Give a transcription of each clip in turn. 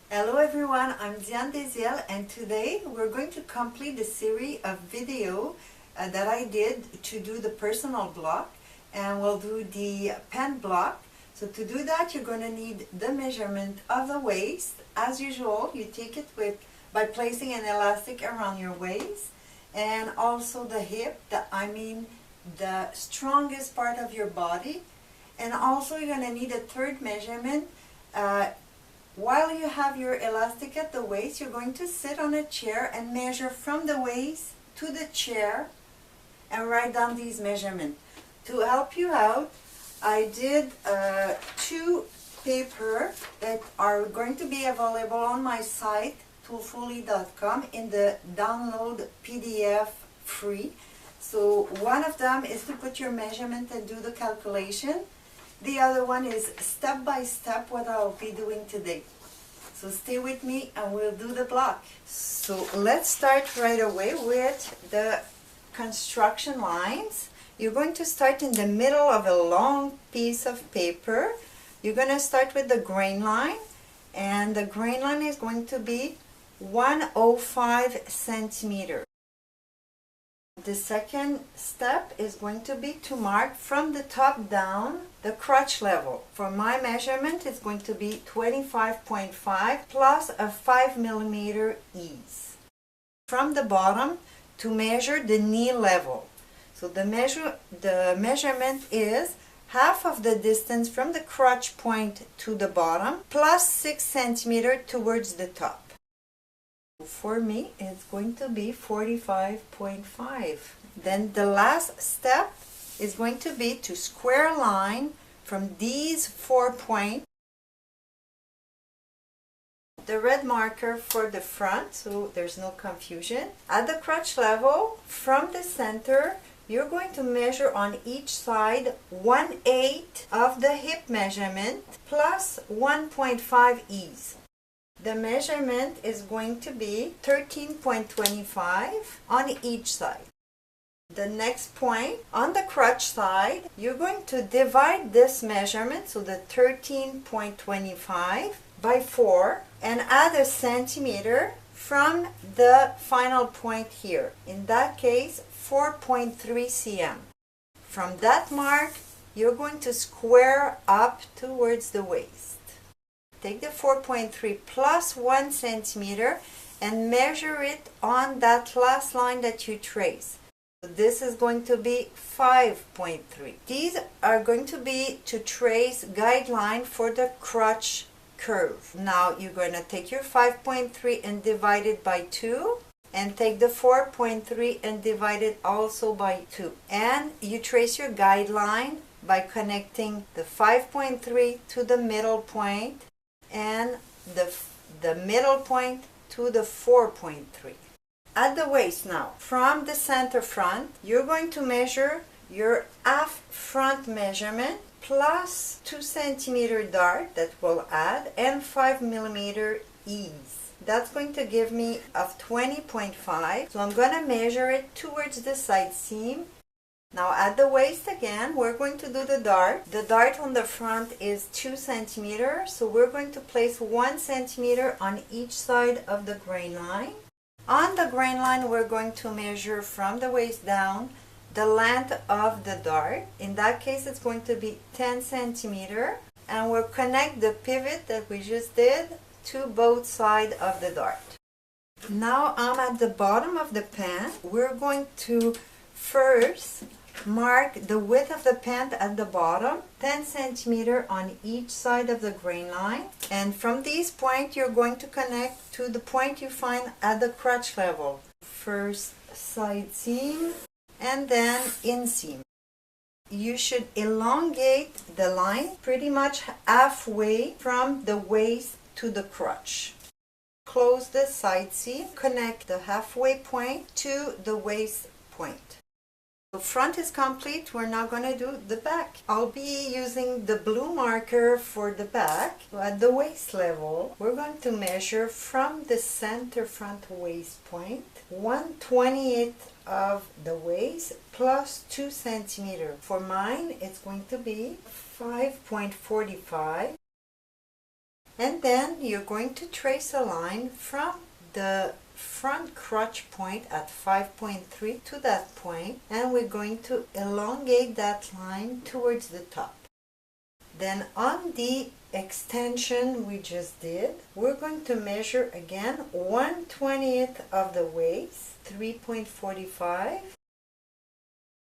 Hello everyone, I'm Diane Deziel, and today we're going to complete the series of video that I did to do the personal block, and we'll do the pen block. So to do that, you're going to need the measurement of the waist. As usual, you take it by placing an elastic around your waist, and also the hip, the strongest part of your body. And also you're going to need a third measurement. While you have your elastic at the waist, you're going to sit on a chair and measure from the waist to the chair and write down these measurements. To help you out, I did two paper that are going to be available on my site, toolfully.com, in the download PDF free. So one of them is to put your measurement and do the calculation. The other one is step by step what I'll be doing today. So stay with me and we'll do the block. So let's start right away with the construction lines. You're going to start in the middle of a long piece of paper. You're going to start with the grain line, and the grain line is going to be 105 centimeters. The second step is going to be to mark from the top down the crotch level. For my measurement, it's going to be 25.5 plus a 5 millimeter ease. From the bottom to measure the knee level. So the measurement is half of the distance from the crotch point to the bottom plus 6 centimeters towards the top. For me, it's going to be 45.5. Then the last step is going to be to square a line from these 4 points. The red marker for the front, so there's no confusion. At the crotch level, from the center, you're going to measure on each side 1/8 of the hip measurement plus 1.5 ease. The measurement is going to be 13.25 on each side. The next point, on the crotch side, you're going to divide this measurement, so the 13.25 by 4, and add a centimeter from the final point here. In that case, 4.3 cm. From that mark, you're going to square up towards the waist. Take the 4.3 plus 1 centimeter and measure it on that last line that you trace. So this is going to be 5.3. These are going to be to trace guideline for the crotch curve. Now you're going to take your 5.3 and divide it by 2, and take the 4.3 and divide it also by 2. And you trace your guideline by connecting the 5.3 to the middle point and the middle point to the 4.3. At the waist now, from the center front, you're going to measure your half front measurement plus 2 centimeter dart that will add and 5 millimeter ease. That's going to give me of 20.5. So I'm going to measure it towards the side seam. Now at the waist again, we're going to do the dart. The dart on the front is 2 centimeters, so we're going to place 1 centimeter on each side of the grain line. On the grain line, we're going to measure from the waist down the length of the dart. In that case, it's going to be 10 centimeters, and we'll connect the pivot that we just did to both sides of the dart. Now I'm at the bottom of the pen. We're going to first mark the width of the pen at the bottom, 10 centimeters on each side of the grain line, and from these points you're going to connect to the point you find at the crotch level. First side seam and then inseam. You should elongate the line pretty much halfway from the waist to the crotch. Close the side seam, connect the halfway point to the waist point. The front is complete. We're now going to do the back. I'll be using the blue marker for the back. So at the waist level, we're going to measure from the center front waist point 1/28 of the waist plus 2 centimeters. For mine, it's going to be 5.45. And then you're going to trace a line from the front crotch point at 5.3 to that point, and we're going to elongate that line towards the top. Then on the extension we just did, we're going to measure again 1/20th of the waist, 3.45.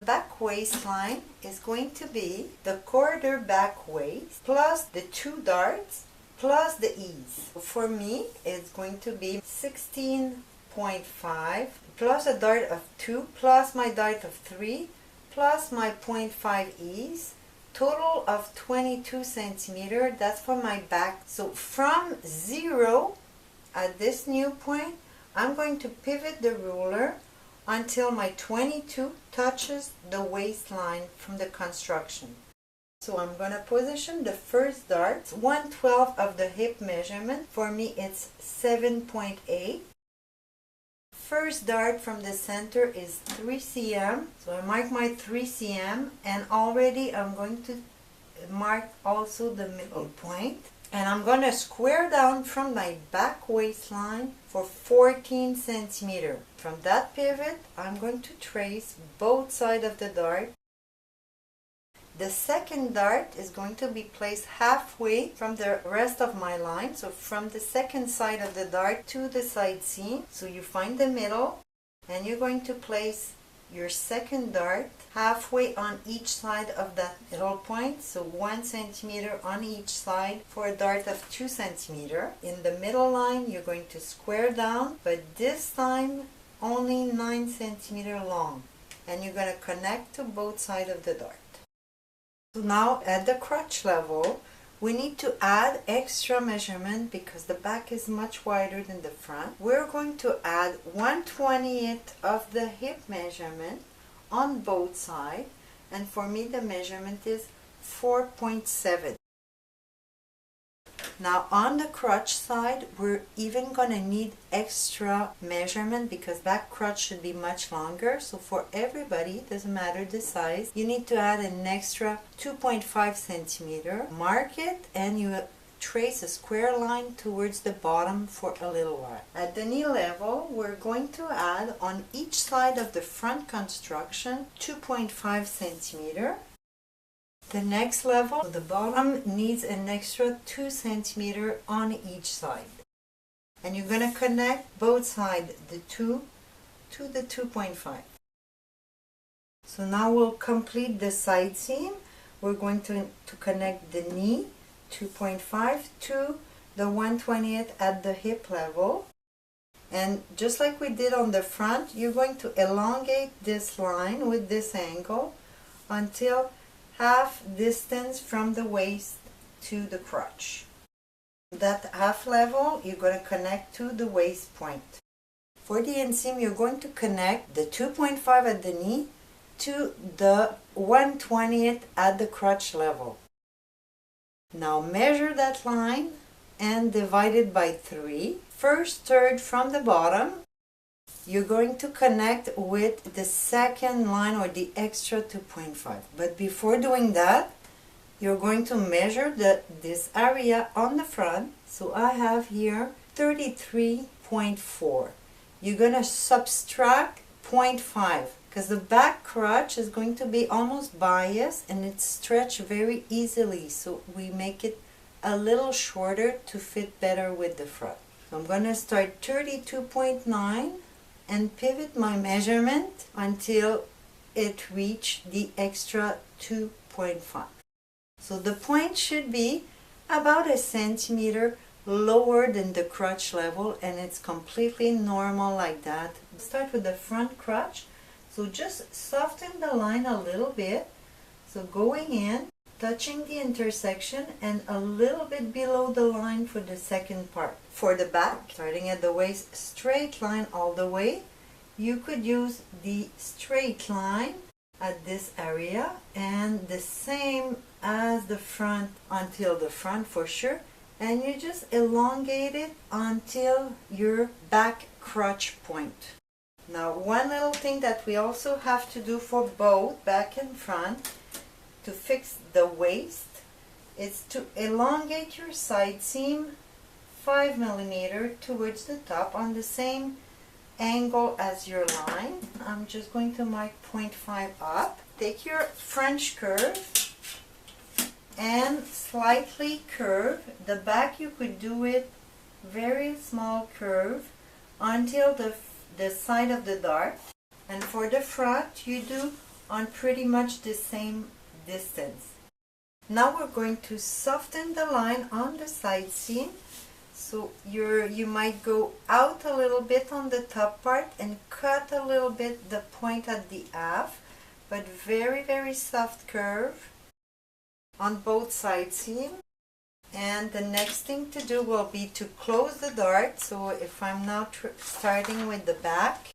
Back waistline is going to be the quarter back waist plus the 2 darts plus the ease. For me, it's going to be 16.5 plus a dart of 2 plus my dart of 3 plus my 0.5 ease. Total of 22 centimeters. That's for my back. So from 0 at this new point, I'm going to pivot the ruler until my 22 touches the waistline from the construction. So I'm going to position the first dart, 1/12 of the hip measurement. For me, it's 7.8. First dart from the center is 3 cm. So I mark my 3 cm, and already I'm going to mark also the middle point. And I'm going to square down from my back waistline for 14 centimeters. From that pivot, I'm going to trace both sides of the dart. The second dart is going to be placed halfway from the rest of my line, so from the second side of the dart to the side seam. So you find the middle, and you're going to place your second dart halfway on each side of that middle point, so 1 centimeter on each side for a dart of 2 centimeters. In the middle line, you're going to square down, but this time only 9 centimeters long, and you're going to connect to both sides of the dart. So now at the crotch level, we need to add extra measurement because the back is much wider than the front. We're going to add 1/20th of the hip measurement on both sides, and for me the measurement is 4.7. Now on the crotch side, we're even going to need extra measurement because back crotch should be much longer. So for everybody, doesn't matter the size, you need to add an extra 2.5 centimeter. Mark it and you trace a square line towards the bottom for a little while. At the knee level, we're going to add on each side of the front construction 2.5 centimeter. The next level, the bottom needs an extra 2 centimeters on each side. And you're going to connect both sides, the 2 to the 2.5. So now we'll complete the side seam. We're going to connect the knee, 2.5 to the 1/20th at the hip level. And just like we did on the front, you're going to elongate this line with this angle until half distance from the waist to the crotch. That half level, you're going to connect to the waist point. For the inseam, you're going to connect the 2.5 at the knee to the 1/20th at the crotch level. Now measure that line and divide it by 3. First third from the bottom, you're going to connect with the second line or the extra 2.5. But before doing that, you're going to measure this area on the front. So I have here 33.4. You're going to subtract 0.5 because the back crotch is going to be almost biased and it's stretched very easily. So we make it a little shorter to fit better with the front. So I'm going to start 32.9 and pivot my measurement until it reached the extra 2.5. So the point should be about a centimeter lower than the crotch level, and it's completely normal like that. Start with the front crotch. So just soften the line a little bit. So going in, touching the intersection, and a little bit below the line for the second part. For the back, starting at the waist, straight line all the way. You could use the straight line at this area and the same as the front until the front for sure, and you just elongate it until your back crotch point. Now one little thing that we also have to do for both back and front to fix the waist is to elongate your side seam 5 millimeters towards the top on the same angle as your line. I'm just going to mark 0.5 up. Take your French curve and slightly curve. The back you could do it very small curve until the side of the dart, and for the front you do on pretty much the same distance. Now we're going to soften the line on the side seam, so you might go out a little bit on the top part and cut a little bit the point at the half, but very soft curve on both side seam. And the next thing to do will be to close the dart. So if I'm now starting with the back,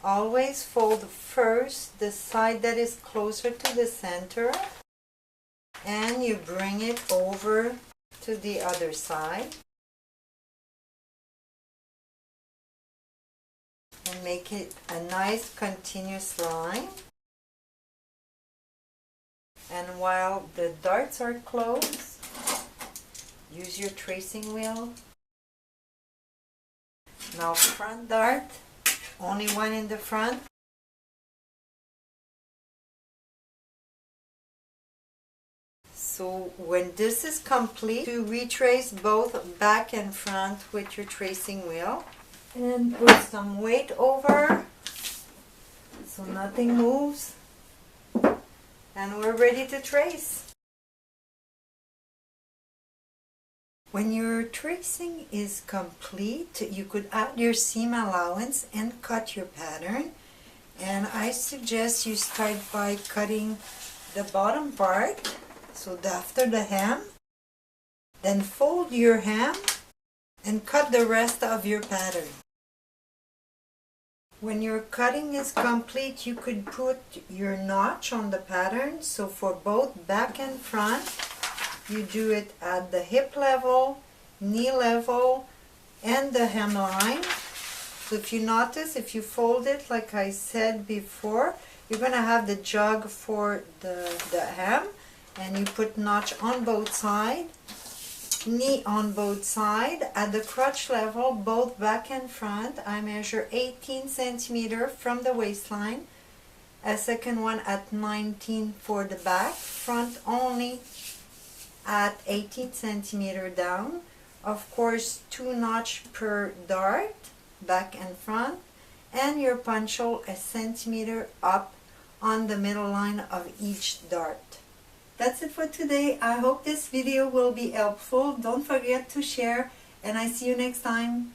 always fold first the side that is closer to the center, and you bring it over to the other side and make it a nice continuous line. And while the darts are closed, use your tracing wheel. Now front dart, only one in the front. So when this is complete, to retrace both back and front with your tracing wheel and put some weight over so nothing moves, and we're ready to trace. When your tracing is complete, you could add your seam allowance and cut your pattern. And I suggest you start by cutting the bottom part, so after the hem, then fold your hem and cut the rest of your pattern. When your cutting is complete, you could put your notch on the pattern. So for both back and front, you do it at the hip level, knee level, and the hemline. So if you notice, if you fold it like I said before, you're going to have the jog for the hem, and you put notch on both sides, knee on both sides. At the crotch level, both back and front, I measure 18 centimeters from the waistline, a second one at 19 for the back, front only at 18 centimeters down. Of course, 2 notch per dart, back and front, and your punch hole a centimeter up on the middle line of each dart. That's it for today. I hope this video will be helpful. Don't forget to share, and I see you next time.